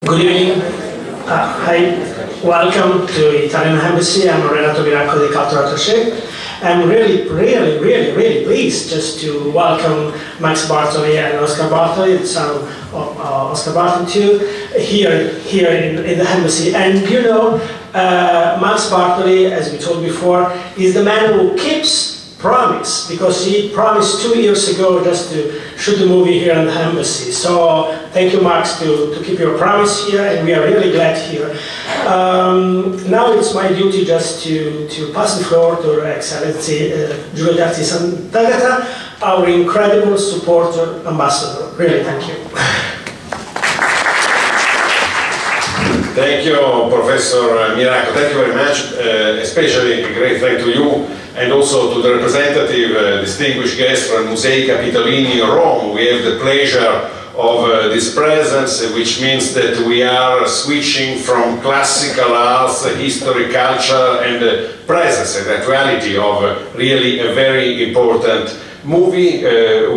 Good evening. Hi. Welcome to Italian Embassy. I'm Renato Miracco, the Cultural Attaché. I'm really pleased just to welcome Max Bartoli and Oscar Bartoli, the son of Oscar Bartoli too, here in the embassy. And you know, Max Bartoli, as we told before, is the man who keeps promise, because he promised 2 years ago just to shoot the movie here in the embassy. So thank you, Max, to keep your promise here, and we are really glad here. Now it's my duty just to pass the floor to Her Excellency Giulio D'Arti Sant'Agata, our incredible supporter ambassador. Really, thank you. Thank you, Professor Miracco. Thank you very much. Especially a great thank to you and also to the representative, distinguished guest from Musei Capitolini in Rome. We have the pleasure of this presence, which means that we are switching from classical arts, history, culture, and presence and actuality of really a very important movie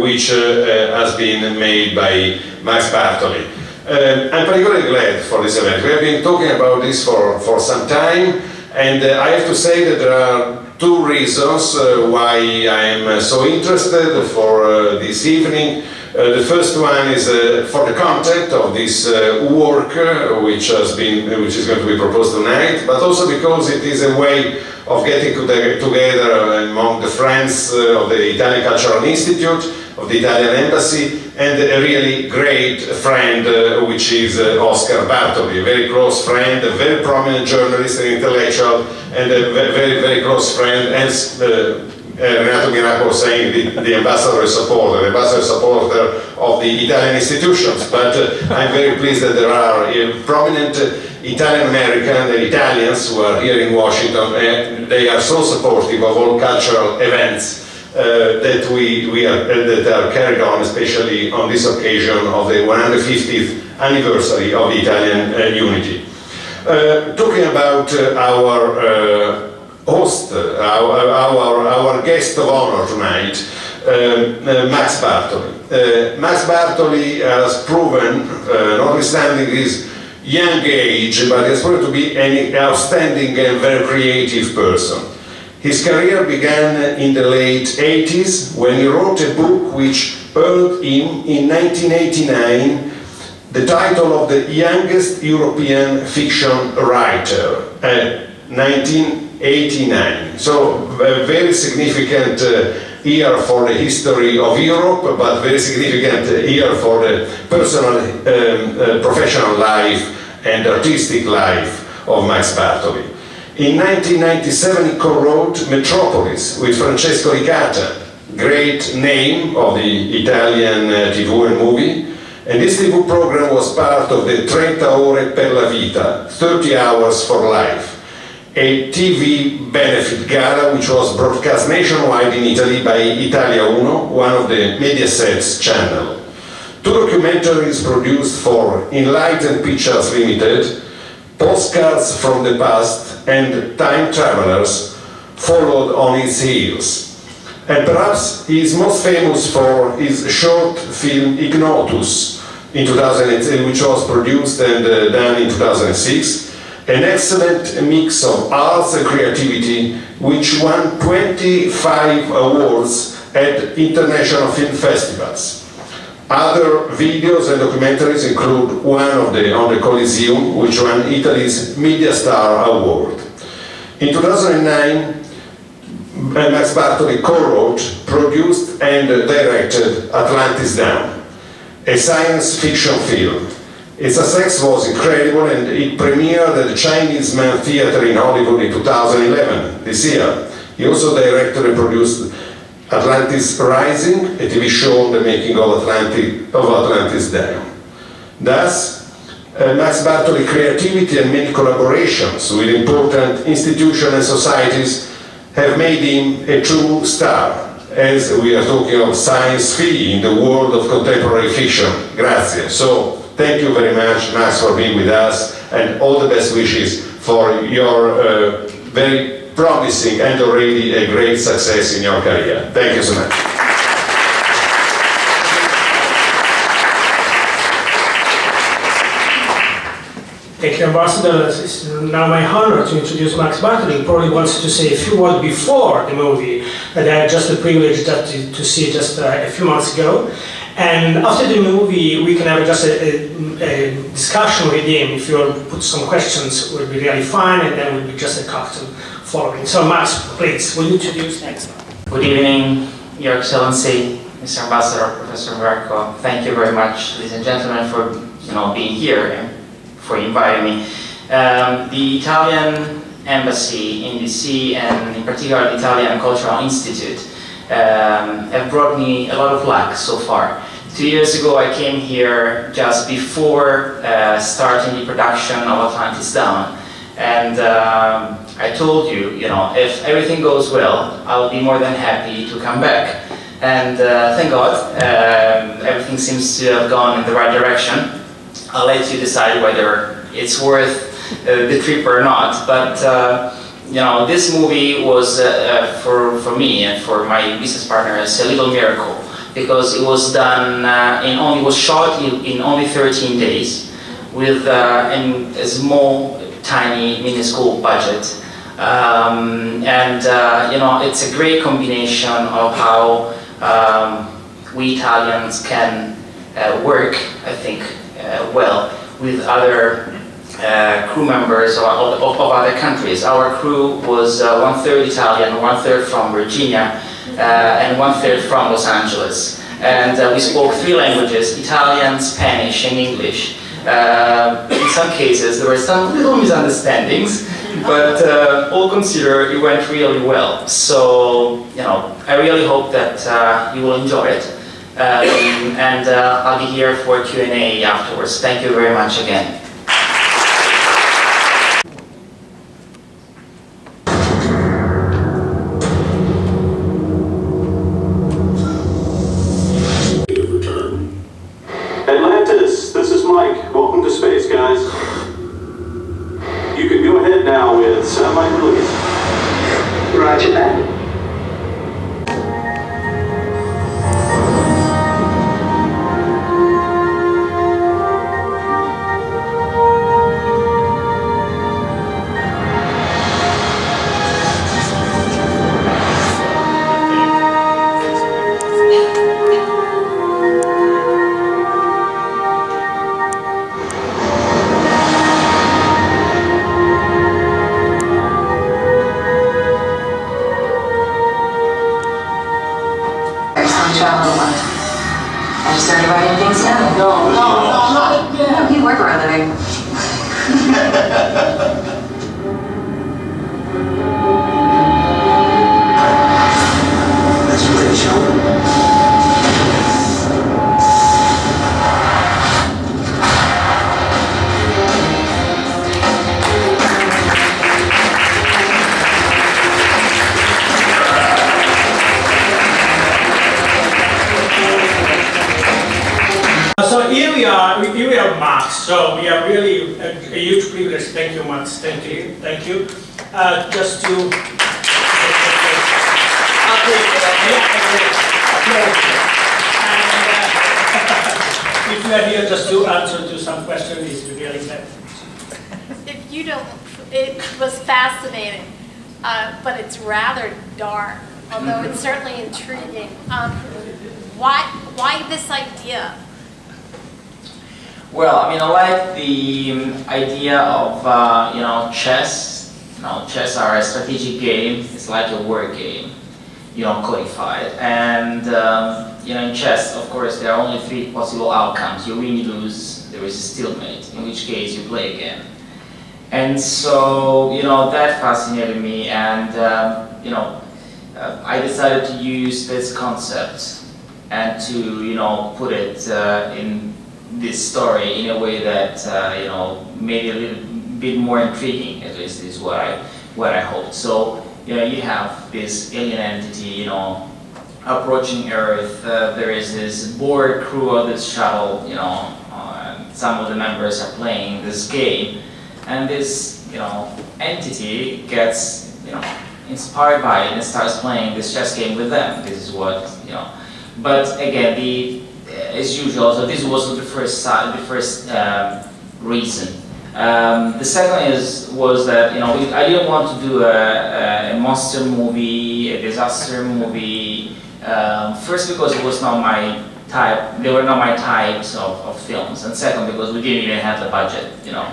which has been made by Max Bartoli. I'm particularly glad for this event. We have been talking about this for some time, and I have to say that there are two reasons why I am so interested for this evening. The first one is for the content of this work, which is going to be proposed tonight, but also because it is a way of getting together among the friends of the Italian Cultural Institute, of the Italian Embassy, and a really great friend, which is Oscar Bartoli, a very close friend, a very prominent journalist and intellectual, and a very close friend, as Renato Miracco was saying, the ambassador supporter of the Italian institutions. But I'm very pleased that there are prominent Italian-American and Italians who are here in Washington, and they are so supportive of all cultural events that are carried on, especially on this occasion of the 150th anniversary of the Italian unity. Talking about our host, our guest of honor tonight, Max Bartoli. Max Bartoli has proven, notwithstanding his young age, but he has proven to be an outstanding and very creative person. His career began in the late 80s when he wrote a book which earned him in 1989 the title of the youngest European fiction writer, 1989. So a very significant year for the history of Europe, but very significant year for the personal, professional life and artistic life of Max Bartoli. In 1997 he co-wrote Metropolis with Francesco Licata, great name of the Italian TV and movie, and this TV program was part of the 30 Ore per la Vita, 30 hours for life, a TV benefit gala which was broadcast nationwide in Italy by Italia Uno, one of the Mediaset's channel. Two documentaries produced for Enlightened Pictures Limited, Postcards from the Past and Time Travelers, followed on its heels. And perhaps he is most famous for his short film Ignotus, in 2008, which was produced and done in 2006, an excellent mix of arts and creativity, which won 25 awards at international film festivals. Other videos and documentaries include one on the Coliseum, which won Italy's Media Star Award. In 2009, Max Bartoli co-wrote, produced and directed Atlantis Down, a science fiction film. Its success was incredible, and it premiered at the Chinese Man Theatre in Hollywood in 2011, this year. He also directed and produced Atlantis Rising, a TV show on the making of Atlantis Down. Thus, Max Bartoli's creativity and many collaborations with important institutions and societies have made him a true star, as we are talking of science fiction in the world of contemporary fiction. Grazie. So, thank you very much, Max, for being with us, and all the best wishes for your very promising and already a great success in your career. Thank you so much. Thank you, Ambassador. It's now my honor to introduce Max Bartoli. He probably wants to say a few words before the movie that I had just the privilege to see just a few months ago. And after the movie, we can have just a discussion with him. If you'll put some questions, it would be really fun, and then it would be just a cocktail following. So Max, please, will you introduce next? Good evening, Your Excellency, Mr. Ambassador, Professor Marco. Thank you very much, ladies and gentlemen, for being here and for inviting me. The Italian Embassy in DC, and in particular the Italian Cultural Institute, have brought me a lot of luck so far. 2 years ago I came here just before starting the production of Atlantis Down, and I told you, if everything goes well, I'll be more than happy to come back. And thank God, everything seems to have gone in the right direction. I'll let you decide whether it's worth the trip or not, but this movie was for me and for my business partners a little miracle, because it was done was shot in only 13 days with a small, tiny, minuscule budget, it's a great combination of how we Italians can work, I think, well with other crew members of other countries. Our crew was 1/3 Italian, 1/3 from Virginia, and 1/3 from Los Angeles. And we spoke 3 languages, Italian, Spanish, and English. In some cases, there were some little misunderstandings, but all considered, it went really well. So, I really hope that you will enjoy it. I'll be here for Q&A afterwards. Thank you very much again. Atlantis, this is Mike. Welcome to space, guys. You can go ahead now with satellite release. Roger that. I just started writing things down. No, you work for a living. Let's play the show. So here we are Max. So we are really a huge privilege. Thank you, Max. Thank you. Just to if you are here just to answer to some questions, it's really glad. If you don't, it was fascinating, but it's rather dark. Although it's certainly intriguing. Why this idea? Well, I mean, I like the idea of, chess. Chess are a strategic game. It's like a word game, codified. And, in chess, of course, there are only 3 possible outcomes. You win, you lose, there is a stalemate, in which case you play again. And so, that fascinated me, and, I decided to use this concept and to, put it in this story in a way that made it a little bit more intriguing. At least is what I hoped. So you have this alien entity approaching Earth. There is this bored crew of this shuttle. Some of the members are playing this game, and this entity gets inspired by it and starts playing this chess game with them. This is what But again, as usual, so this was the first reason The second was that, you know, I didn't want to do a monster movie, a disaster movie. First, because it was not my type, they were not my types of films, and second, because we didn't even have the budget, you know.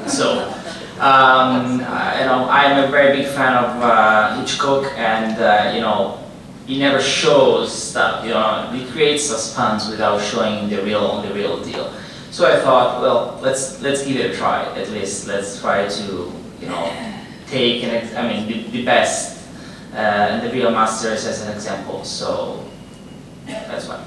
So, you know, I'm a very big fan of Hitchcock, and you know, he never shows stuff. You know, he creates suspense without showing the real deal. So I thought, well, let's give it a try. At least let's try to, you know, take the best and the real masters as an example. So that's why.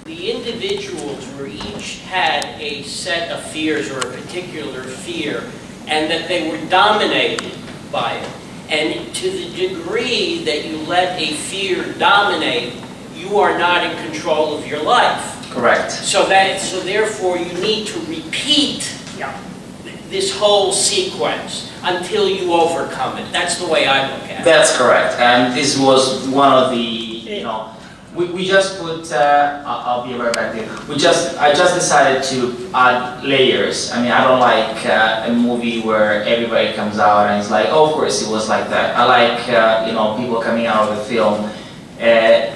The individuals were each had a set of fears or a particular fear, and that they were dominated by it. And to the degree that you let a fear dominate, you are not in control of your life. Correct. So therefore you need to repeat this whole sequence until you overcome it. That's the way I look at it. That's correct. And this was one of the, you know, we just put, I'll be right back there. I just decided to add layers. I mean, I don't like a movie where everybody comes out and it's like, oh, of course it was like that. I like, you know, people coming out of the film,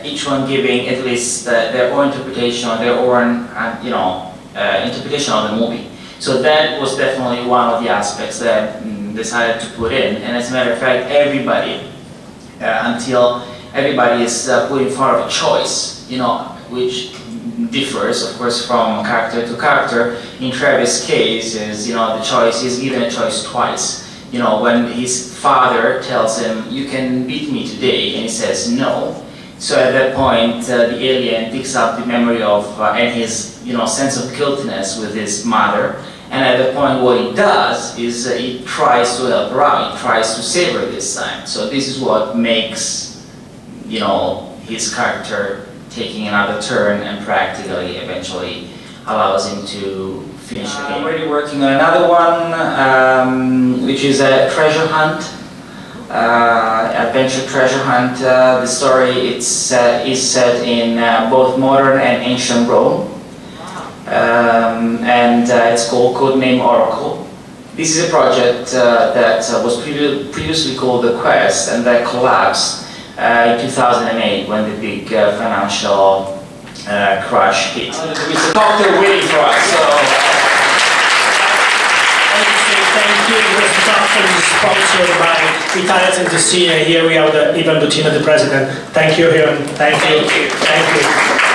each one giving at least their own interpretation, their own, you know, interpretation of the movie. So that was definitely one of the aspects that I decided to put in. And as a matter of fact, everybody, until everybody is put in front of a choice, you know, which differs, of course, from character to character. In Travis' case, is, you know, the choice, he's given a choice twice. You know, when his father tells him, "You can beat me today," and he says no. So at that point, the alien picks up the memory of and his, you know, sense of guiltiness with his mother. And at that point, what he does is he tries to help her out. He tries to save her this time. So this is what makes, you know, his character taking another turn and practically eventually allows him to finish the game. I'm already working on another one, which is a treasure hunt, adventure treasure hunt. The story is set in both modern and ancient Rome, and it's called Codename Oracle. This is a project that was previously called The Quest, and that collapsed in 2008 when the big financial crash hit. It's a cocktail waiting for us. So. Thank you. This cocktail is sponsored by Italians in the Scene. Here we have Ivan Buttino, the president. Thank you, Ivan. Thank you. Thank you. Thank you.